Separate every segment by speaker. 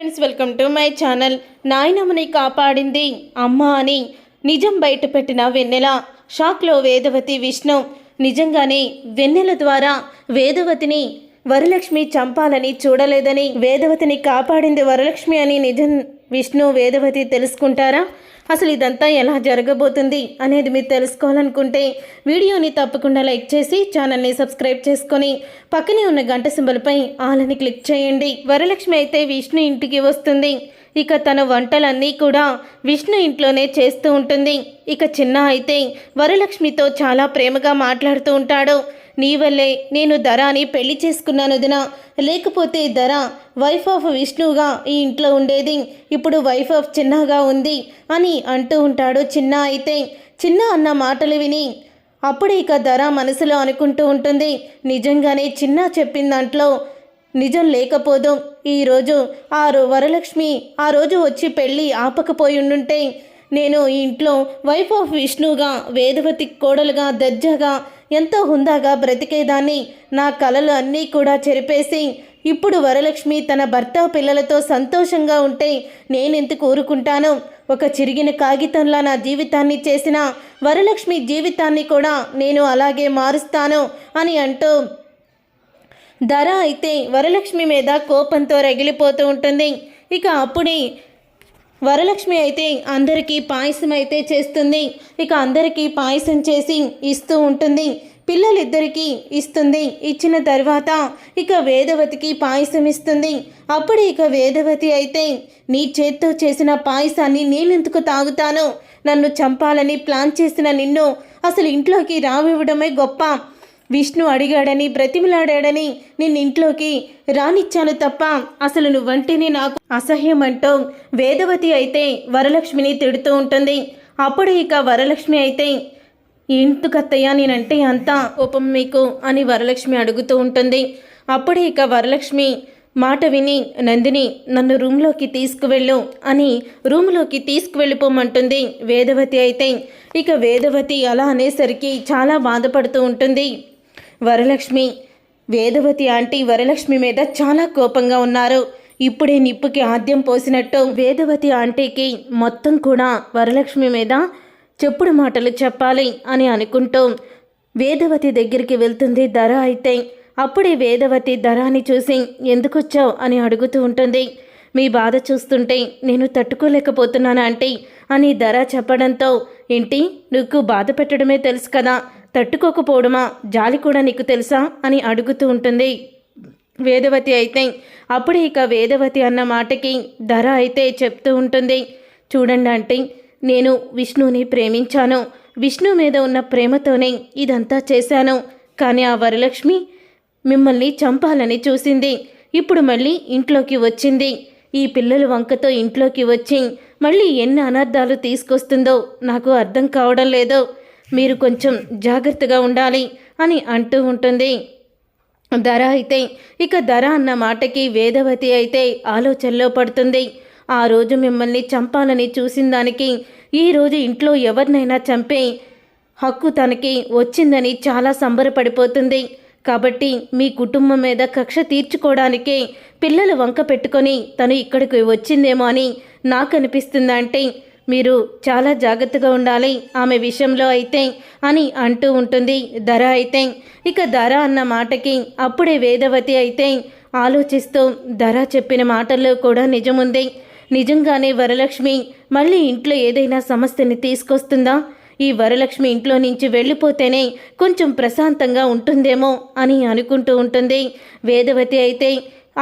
Speaker 1: Friends, welcome to my channel. నాయనమ్మని కాపాడింది అమ్మ అని నిజం బయటపెట్టిన వెన్నెల. షాక్లో వేదవతి విష్ణు. నిజంగానే వెన్నెల ద్వారా వేదవతిని వరలక్ష్మి చంపాలని చూడలేదని, వేదవతిని కాపాడింది వరలక్ష్మి అని నిజం విష్ణు వేదవతి తెలుసుకుంటారా? అసలు ఇదంతా ఎలా జరగబోతుంది అనేది మీరు తెలుసుకోవాలనుకుంటే వీడియోని తప్పకుండా లైక్ చేసి ఛానల్ని సబ్స్క్రైబ్ చేసుకొని పక్కనే ఉన్న గంట సింబల్పై ఆల్ అని క్లిక్ చేయండి. వరలక్ష్మి అయితే విష్ణు ఇంటికి వస్తుంది. ఇక తన వంటలన్నీ కూడా విష్ణు ఇంట్లోనే చేస్తూ ఉంటుంది. ఇక చిన్న అయితే వరలక్ష్మితో చాలా ప్రేమగా మాట్లాడుతూ ఉంటాడు. నీ వల్లే నేను ధరాని పెళ్లి చేసుకున్నాను వదినా, లేకపోతే ధర వైఫ్ ఆఫ్ విష్ణుగా ఈ ఇంట్లో ఉండేది, ఇప్పుడు వైఫ్ ఆఫ్ చిన్నగా ఉంది అని అంటూ ఉంటాడు. చిన్న అయితే చిన్న అన్న మాటలు విని అప్పుడే ఇక ధర మనసులో అనుకుంటూ ఉంటుంది, నిజంగానే చిన్న చెప్పిన దాంట్లో నిజం లేకపోదు. ఈరోజు వరలక్ష్మి ఆ రోజు వచ్చి పెళ్ళి ఆపకపోయి ఉండుంటే నేను ఈ ఇంట్లో వైఫ్ ఆఫ్ విష్ణుగా, వేదవతి కోడలుగా, దర్జాగా, ఎంతో హుందాగా బ్రతికేదాన్ని. నా కలలు అన్నీ కూడా చెరిపేసి ఇప్పుడు వరలక్ష్మి తన భర్త పిల్లలతో సంతోషంగా ఉంటే నేనెందుకు ఊరుకుంటాను? ఒక చిరిగిన కాగితంలా నా జీవితాన్ని చేసిన వరలక్ష్మి జీవితాన్ని కూడా నేను అలాగే మారుస్తాను అని అంటూ ధర అయితే వరలక్ష్మి మీద కోపంతో రగిలిపోతూ ఉంటుంది. ఇక అప్పుడే వరలక్ష్మి అయితే అందరికీ పాయసం అయితే చేస్తుంది. ఇక అందరికీ పాయసం చేసి ఇస్తూ ఉంటుంది. పిల్లలిద్దరికీ ఇస్తుంది. ఇచ్చిన తర్వాత ఇక వేదవతికి పాయసం ఇస్తుంది. అప్పుడు ఇక వేదవతి అయితే నీ చేత్తో చేసిన పాయసాన్ని నేనెందుకు తాగుతాను? నన్ను చంపాలని ప్లాన్ చేసిన నిన్ను అసలు ఇంట్లోకి రావివ్వడమే గొప్ప. విష్ణు అడిగాడని, బ్రతిమిలాడాడని నిన్ను ఇంట్లోకి రానిచ్చాను తప్ప అసలు నువ్వంటేనే నాకు అసహ్యం అంటూ వేదవతి అయితే వరలక్ష్మిని తిడుతూ ఉంటుంది. అప్పుడు ఇక వరలక్ష్మి అయితే ఎందుకత్తయ్య నేనంటే అంతా కోపం మీకు అని వరలక్ష్మి అడుగుతూ ఉంటుంది. అప్పుడే ఇక వరలక్ష్మి మాట విని నందిని నన్ను రూమ్లోకి తీసుకువెళ్ళు అని రూమ్లోకి తీసుకువెళ్ళిపోమంటుంది వేదవతి అయితే. ఇక వేదవతి అలా అనేసరికి చాలా బాధపడుతూ ఉంటుంది. వరలక్ష్మి వేదవతి ఆంటీ వరలక్ష్మి మీద చాలా కోపంగా ఉన్నారు. ఇప్పుడే నిప్పుకి ఆద్యం పోసినట్టు వేదవతి ఆంటీకి మొత్తం కూడా వరలక్ష్మి మీద చెప్పుడు మాటలు చెప్పాలి అని అనుకుంటూ వేదవతి దగ్గరికి వెళ్తుంది ధర అయితే. అప్పుడే వేదవతి ధరాని చూసి ఎందుకొచ్చావు అని అడుగుతూ ఉంటుంది. మీ బాధ చూస్తుంటే నేను తట్టుకోలేకపోతున్నాను ఆంటీ అని ధర చెప్పడంతో, ఏంటి నీకు బాధ పెట్టడమే తెలుసు కదా, తట్టుకోకపోవడమా జాలి కూడా నీకు తెలుసా అని అడుగుతూ ఉంటుంది వేదవతి అయితే. అప్పుడే ఇక వేదవతి అన్న మాటకి ధర అయితే చెప్తూ ఉంటుంది, చూడండి ఆంటీ నేను విష్ణుని ప్రేమించాను, విష్ణు మీద ఉన్న ప్రేమతోనే ఇదంతా చేశాను. కానీ ఆ వరలక్ష్మి మిమ్మల్ని చంపాలని చూసింది. ఇప్పుడు మళ్ళీ ఇంట్లోకి వచ్చింది. ఈ పిల్లల వంకతో ఇంట్లోకి వచ్చి మళ్ళీ ఎన్ని అనర్థాలు తీసుకొస్తుందో నాకు అర్థం కావడం లేదు. మీరు కొంచెం జాగ్రత్తగా ఉండాలి అని అంటూ ఉంటుంది ధర అయితే. ఇక ధర అన్న మాటకి వేదవతి అయితే ఆలోచనలో పడుతుంది. ఆ రోజు మిమ్మల్ని చంపాలని చూసిన దానికి ఈరోజు ఇంట్లో ఎవరినైనా చంపే హక్కు తనకి వచ్చిందని చాలా సంబరపడిపోతుంది. కాబట్టి మీ కుటుంబం మీద కక్ష తీర్చుకోవడానికే పిల్లలు వంక పెట్టుకొని తను ఇక్కడికి వచ్చిందేమో అని నాకు అనిపిస్తుంది అంటే మీరు చాలా జాగ్రత్తగా ఉండాలి ఆమె విషయంలో అయితే అని అంటూ ఉంటుంది ధర అయితే. ఇక ధర అన్న మాటకి అప్పుడే వేదవతి అయితే ఆలోచిస్తూ ధర చెప్పిన మాటల్లో కూడా నిజముంది. నిజంగానే వరలక్ష్మి మళ్ళీ ఇంట్లో ఏదైనా సమస్యని తీసుకొస్తుందా? ఈ వరలక్ష్మి ఇంట్లో నుంచి వెళ్ళిపోతేనే కొంచెం ప్రశాంతంగా ఉంటుందేమో అని అనుకుంటూ ఉంటుంది వేదవతి అయితే.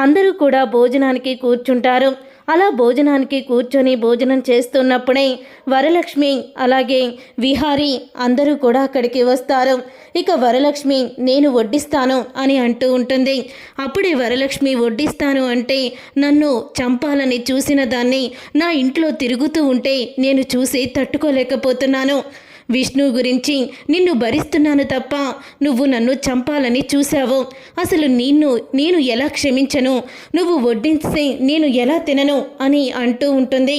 Speaker 1: అందరూ కూడా భోజనానికి కూర్చుంటారు. అలా భోజనానికి కూర్చొని భోజనం చేస్తున్నప్పుడే వరలక్ష్మి అలాగే విహారీ అందరూ కూడా అక్కడికి వస్తారు. ఇక వరలక్ష్మి నేను వడ్డిస్తాను అని అంటూ ఉంటుంది. అప్పుడే వరలక్ష్మి వడ్డిస్తాను అంటే నన్ను చంపాలని చూసిన దాన్ని నా ఇంట్లో తిరుగుతూ ఉంటే నేను చూసి తట్టుకోలేకపోతున్నాను. విష్ణు గురించి నిన్ను భరిస్తున్నాను తప్ప నువ్వు నన్ను చంపాలని చూశావు. అసలు నేను ఎలా క్షమించను? నువ్వు వడ్డిస్తే నేను ఎలా తినను అని అంటూ ఉంటుంది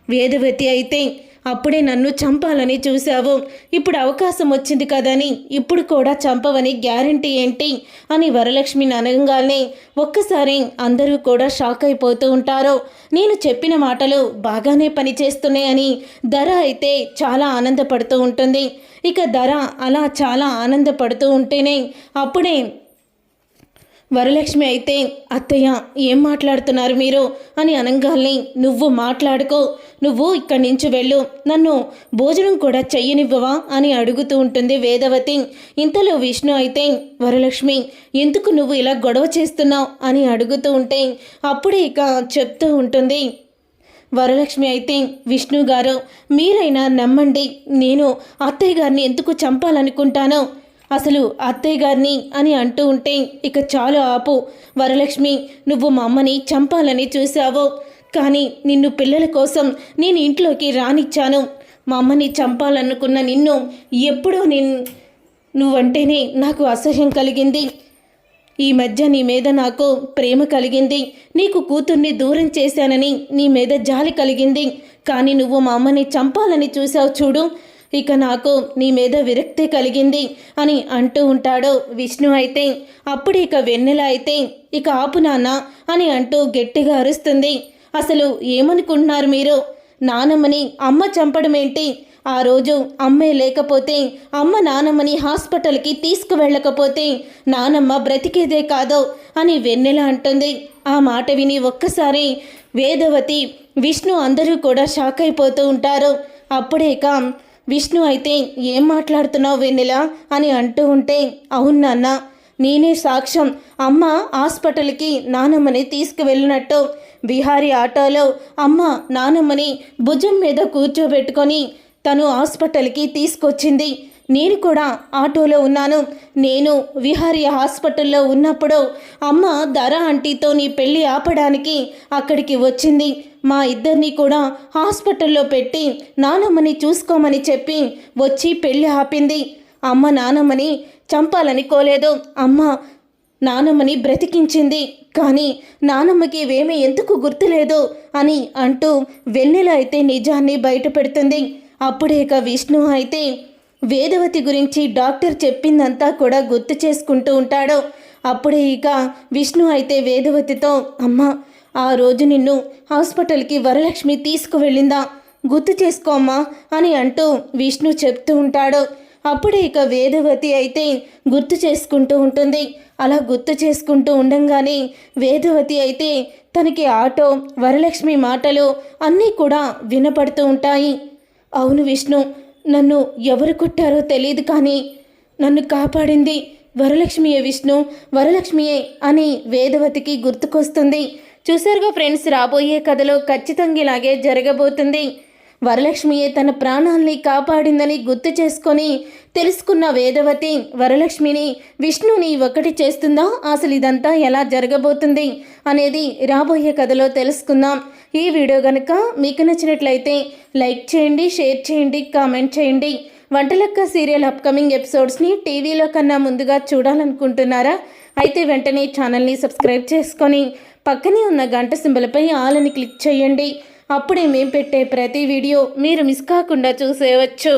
Speaker 1: వేదవతి అయితే. అప్పుడే నన్ను చంపాలని చూశావు. ఇప్పుడు అవకాశం వచ్చింది కదని ఇప్పుడు కూడా చంపవని గ్యారంటీ ఏంటి అని వరలక్ష్మిని అనగానే ఒక్కసారి అందరూ కూడా షాక్ అయిపోతూ ఉంటారు. నేను చెప్పిన మాటలు బాగానే పనిచేస్తున్నాయని ధర అయితే చాలా ఆనందపడుతూ ఉంటుంది. ఇక ధర అలా చాలా ఆనందపడుతూ ఉంటేనే అప్పుడే వరలక్ష్మి అయితే అత్తయ్య ఏం మాట్లాడుతున్నారు మీరు అని అనగాల్ని నువ్వు మాట్లాడుకో, నువ్వు ఇక్కడి నుంచి వెళ్ళు, నన్ను భోజనం కూడా చెయ్యనివ్వవా అని అడుగుతూ ఉంటుంది వేదవతి. ఇంతలో విష్ణు అయితే వరలక్ష్మి ఎందుకు నువ్వు ఇలా గొడవ చేస్తున్నావు అని అడుగుతూ ఉంటే అప్పుడే ఇక చెప్తూ ఉంటుంది వరలక్ష్మి అయితే విష్ణు గారు మీరైనా నమ్మండి, నేను అత్తయ్య గారిని ఎందుకు చంపాలనుకుంటానో అసలు అత్తయ్య గారిని అని అంటూ ఉంటే ఇక చాలు ఆపు వరలక్ష్మి, నువ్వు మా అమ్మని చంపాలని చూసావు, కానీ నిన్ను పిల్లల కోసం నేను ఇంట్లోకి రానిచ్చాను. మా అమ్మని చంపాలనుకున్న నిన్ను ఎప్పుడో నువ్వంటేనే నాకు అసహ్యం కలిగింది. ఈ మధ్య నీ మీద నాకు ప్రేమ కలిగింది, నీకు కూతుర్ని దూరం చేశానని నీ మీద జాలి కలిగింది, కానీ నువ్వు మా అమ్మని చంపాలని చూసావు చూడు, ఇక నాకు నీ మీద విరక్తి కలిగింది అని అంటూ ఉంటాడు విష్ణు. అయితే అప్పుడు ఇక వెన్నెల అయితే ఇక ఆపు నాన్న అని అంటూ గట్టిగా అరుస్తుంది. అసలు ఏమనుకుంటున్నారు మీరు? నానమ్మని అమ్మ చంపడం ఏంటి? ఆ రోజు అమ్మే లేకపోతే అమ్మ నానమ్మని హాస్పిటల్కి తీసుకువెళ్ళకపోతే నానమ్మ బ్రతికేదే కాదో అని వెన్నెల అంటుంది. ఆ మాట విని ఒక్కసారి వేదవతి విష్ణు అందరూ కూడా షాక్ అయిపోతూ ఉంటారు. అప్పుడే ఇక విష్ణు అయితే ఏం మాట్లాడుతున్నావు వెన్నెల అని అంటూ ఉంటే అవును నాన్న, నేనే సాక్ష్యం. అమ్మ హాస్పిటల్కి నానమ్మని తీసుకువెళ్ళినట్టు విహారీ ఆటోలో అమ్మ నానమ్మని భుజం మీద కూర్చోబెట్టుకొని తను హాస్పిటల్కి తీసుకొచ్చింది. నేను కూడా ఆటోలో ఉన్నాను. నేను విహారీ హాస్పిటల్లో ఉన్నప్పుడు అమ్మ ధర ఆంటీతో నీ పెళ్ళి ఆపడానికి అక్కడికి వచ్చింది. మా ఇద్దరిని కూడా హాస్పిటల్లో పెట్టి నానమ్మని చూసుకోమని చెప్పి వచ్చి పెళ్ళి ఆపింది. అమ్మ నానమ్మని చంపాలనుకోలేదు, అమ్మ నానమ్మని బ్రతికించింది, కానీ నానమ్మకి ఇవేమీ ఎందుకు గుర్తులేదు అని అంటూ వెన్నెల అయితే నిజాన్ని బయట పెడుతుంది. అప్పుడే ఇక విష్ణు అయితే వేదవతి గురించి డాక్టర్ చెప్పిందంతా కూడా గుర్తు చేసుకుంటూ ఉంటాడు. అప్పుడే ఇక విష్ణు అయితే వేదవతితో అమ్మ ఆ రోజు నిన్ను హాస్పిటల్కి వరలక్ష్మి తీసుకువెళ్ళిందా, గుర్తు చేసుకోమ్మా అని అంటూ విష్ణు చెప్తూ ఉంటాడు. అప్పుడే ఇక వేదవతి అయితే గుర్తు చేసుకుంటూ ఉంటుంది. అలా గుర్తు చేసుకుంటూ ఉండంగానే వేదవతి అయితే తనకి ఆటో వరలక్ష్మి మాటలు అన్నీ కూడా వినపడుతూ ఉంటాయి. అవును విష్ణు, నన్ను ఎవరు కొట్టారో తెలియదు, కానీ నన్ను కాపాడింది వరలక్ష్మియే విష్ణు, వరలక్ష్మియే అని వేదవతికి గుర్తుకొస్తుంది. చూసారుగా ఫ్రెండ్స్, రాబోయే కథలో ఖచ్చితంగా ఇలాగే జరగబోతుంది. వరలక్ష్మియే తన ప్రాణాల్ని కాపాడిందని గుర్తు చేసుకొని తెలుసుకున్న వేదవతి వరలక్ష్మిని విష్ణుని ఒకటి చేస్తుందా, అసలు ఇదంతా ఎలా జరగబోతుంది అనేది రాబోయే కథలో తెలుసుకుందాం. ఈ వీడియో కనుక మీకు నచ్చినట్లయితే లైక్ చేయండి, షేర్ చేయండి, కామెంట్ చేయండి. వంటలక్క సీరియల్ అప్కమింగ్ ఎపిసోడ్స్ని టీవీలో కన్నా ముందుగా చూడాలనుకుంటున్నారా? అయితే వెంటనే ఛానల్ని సబ్స్క్రైబ్ చేసుకొని పక్కనే ఉన్న గంట సింబల్పై ఆల్ అని క్లిక్ చేయండి. అప్పుడే మేము పెట్టే ప్రతి వీడియో మీరు మిస్ కాకుండా చూసేయవచ్చు.